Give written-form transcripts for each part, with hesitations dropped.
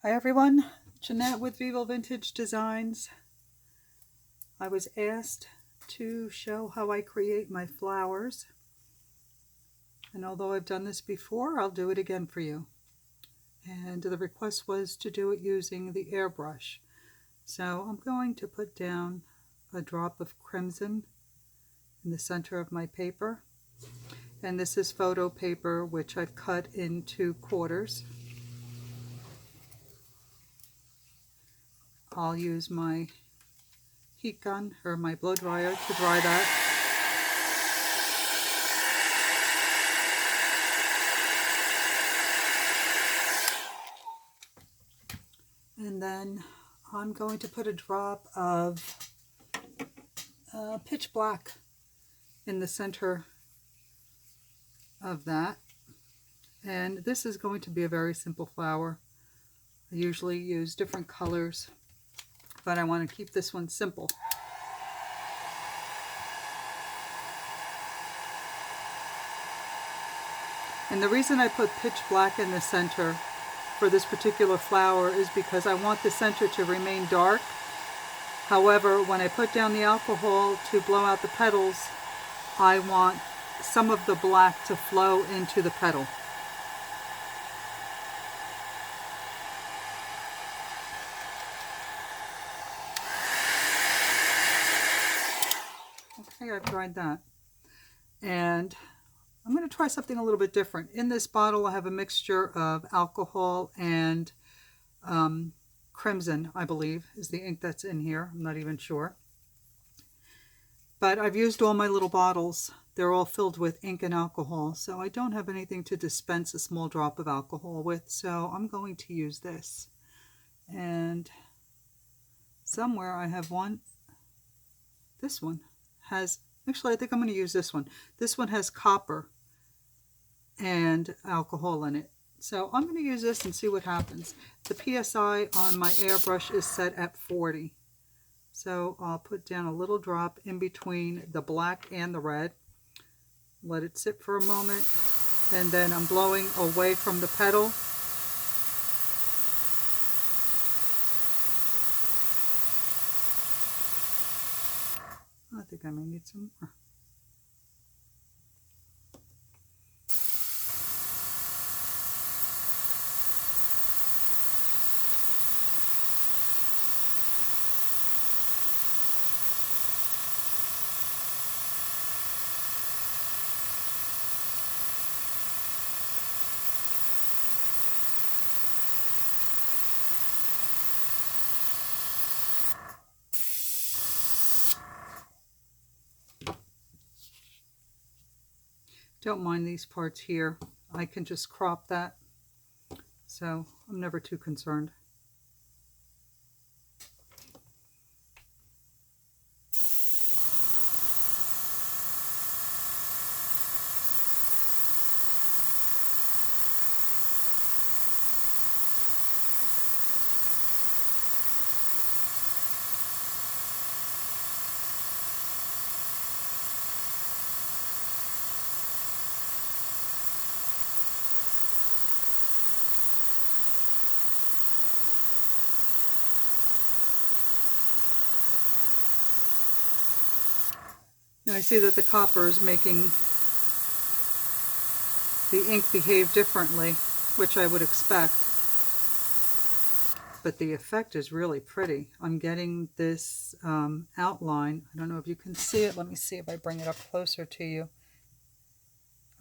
Hi everyone, Jeanette with Vivo Vintage Designs. I was asked to show how I create my flowers, and although I've done this before, I'll do it again for you. And the request was to do it using the airbrush. So I'm going to put down a drop of crimson in the center of my paper, and this is photo paper which I've cut into quarters. I'll use my heat gun or my blow dryer to dry that. And then I'm going to put a drop of pitch black in the center of that. And this is going to be a very simple flower. I usually use different colors, but I want to keep this one simple. And the reason I put pitch black in the center for this particular flower is because I want the center to remain dark. However, when I put down the alcohol to blow out the petals, I want some of the black to flow into the petal. Okay, I've dried that. And I'm going to try something a little bit different. In this bottle I have a mixture of alcohol and crimson, I believe, is the ink that's in here. I'm not even sure. But I've used all my little bottles. They're all filled with ink and alcohol, so I don't have anything to dispense a small drop of alcohol with, so I'm going to use this. And somewhere I have one. This one has, actually I think I'm going to use this one. This one has copper and alcohol in it. So I'm going to use this and see what happens. The PSI on my airbrush is set at 40. So I'll put down a little drop in between the black and the red. Let it sit for a moment. And then I'm blowing away from the petal. I think I may need some more. Don't mind these parts here. I can just crop that. So I'm never too concerned. Now I see that the copper is making the ink behave differently, which I would expect. But the effect is really pretty. I'm getting this outline. I don't know if you can see it. Let me see if I bring it up closer to you.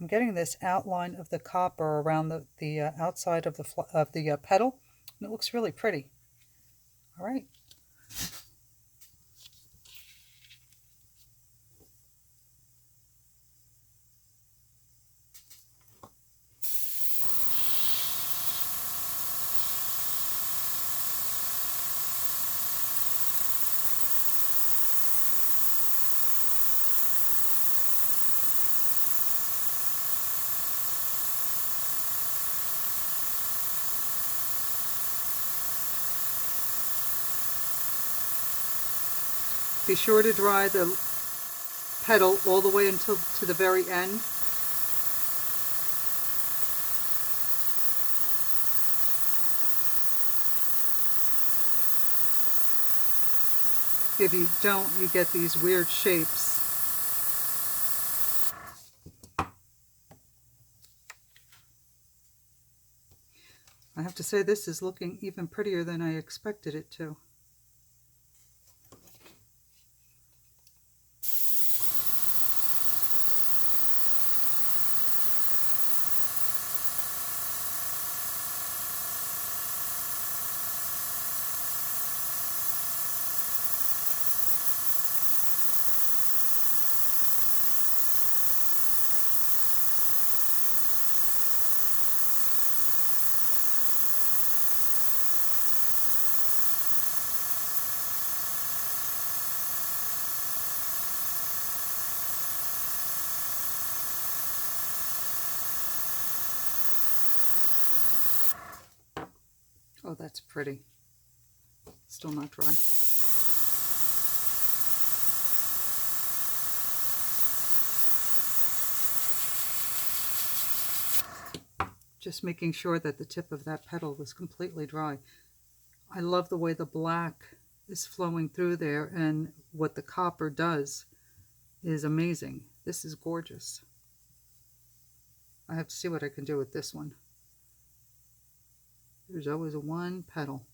I'm getting this outline of the copper around the outside of the petal, and it looks really pretty. All right. Be sure to dry the petal all the way until to the very end. If you don't, you get these weird shapes. I have to say, this is looking even prettier than I expected it to. Oh, that's pretty. Still not dry. Just making sure that the tip of that petal was completely dry. I love the way the black is flowing through there, and what the copper does is amazing. This is gorgeous. I have to see what I can do with this one. There's always one petal.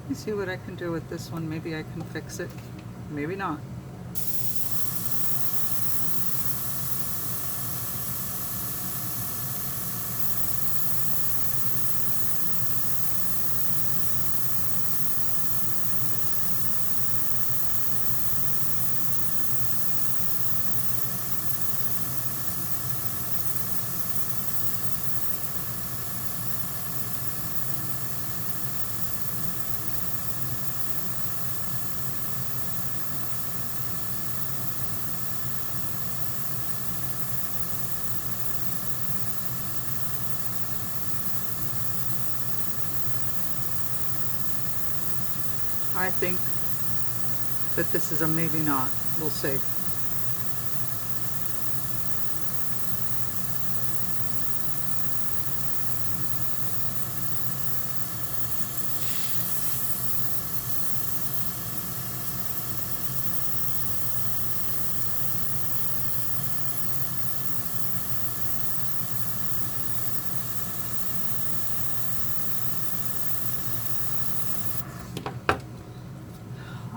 Let me see what I can do with this one. Maybe I can fix it. Maybe not. I think that this is a maybe not. We'll see.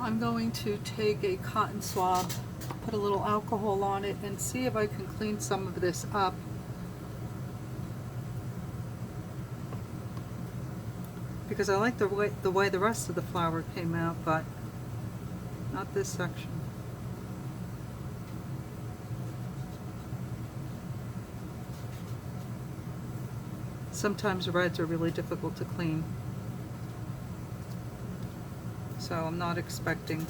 I'm going to take a cotton swab, put a little alcohol on it, and see if I can clean some of this up. Because I like the way the rest of the flower came out, but not this section. Sometimes reds are really difficult to clean. So I'm not expecting.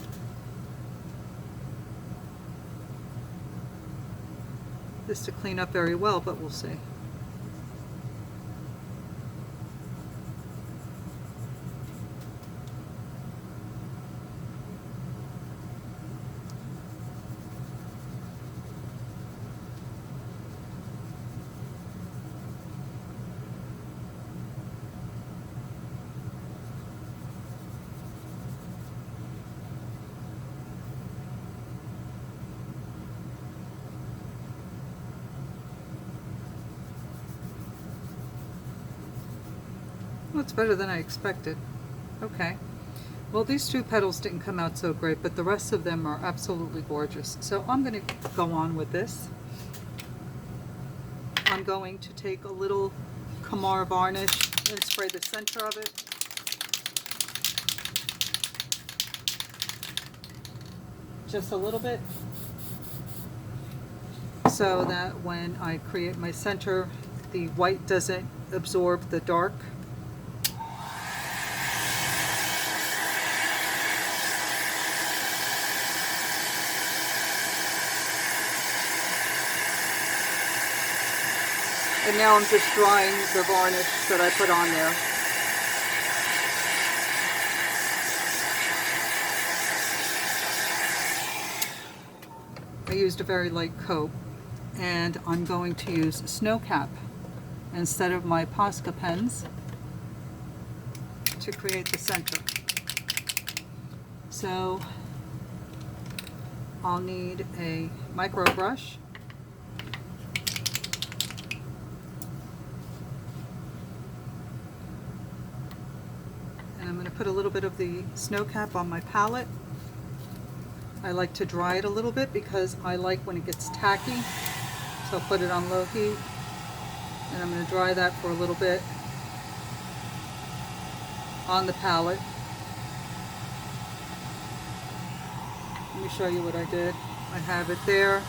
this to clean up very well, but we'll see. Well, it's better than I expected. Okay. Well, these two petals didn't come out so great, but the rest of them are absolutely gorgeous. So I'm going to go on with this. I'm going to take a little Kamar varnish and spray the center of it. Just a little bit. So that when I create my center, the white doesn't absorb the dark. And now I'm just drying the varnish that I put on there. I used a very light coat, and I'm going to use Snow Cap instead of my Posca pens to create the center. So I'll need a micro brush. I'm going to put a little bit of the Snow Cap on my palette. I like to dry it a little bit because I like when it gets tacky. So I'll put it on low heat, and I'm going to dry that for a little bit on the palette. Let me show you what I did. I have it there,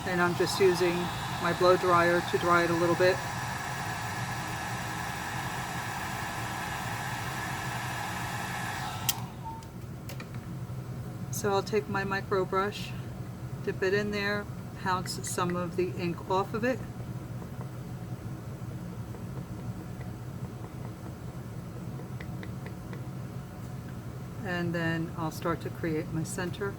and I'm just using my blow dryer to dry it a little bit. So I'll take my micro brush, dip it in there, pounce some of the ink off of it. And then I'll start to create my center.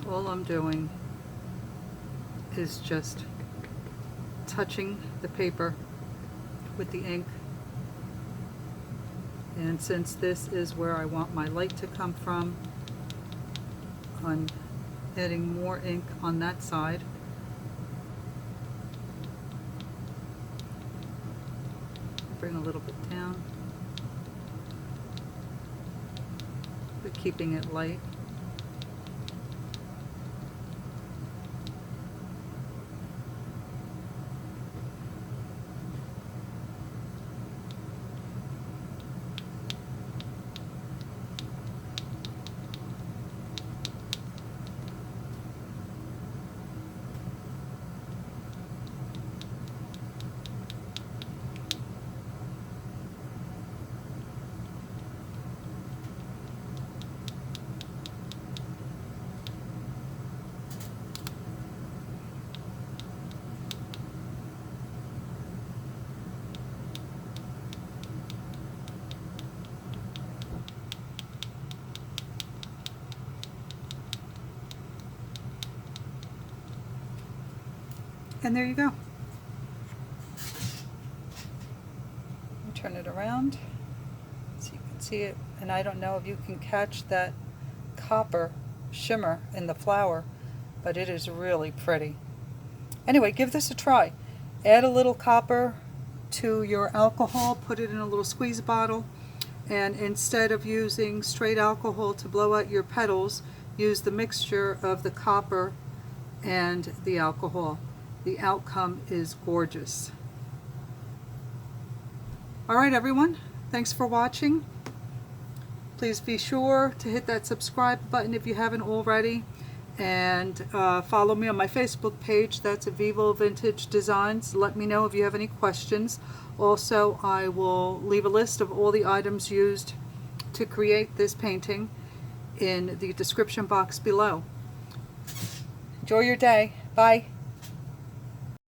All I'm doing is just touching the paper with the ink, and since this is where I want my light to come from, I'm adding more ink on that side. Bring a little bit down, but keeping it light. And there you go. Turn it around so you can see it. And I don't know if you can catch that copper shimmer in the flower, but it is really pretty. Anyway, give this a try. add a little copper to your alcohol, put it in a little squeeze bottle, and instead of using straight alcohol to blow out your petals, use the mixture of the copper and the alcohol. The outcome is gorgeous. Alright everyone, thanks for watching. Please be sure to hit that subscribe button if you haven't already, and follow me on my Facebook page. That's Vivo Vintage Designs. Let me know if you have any questions. Also, I will leave a list of all the items used to create this painting in the description box below. Enjoy your day. Bye.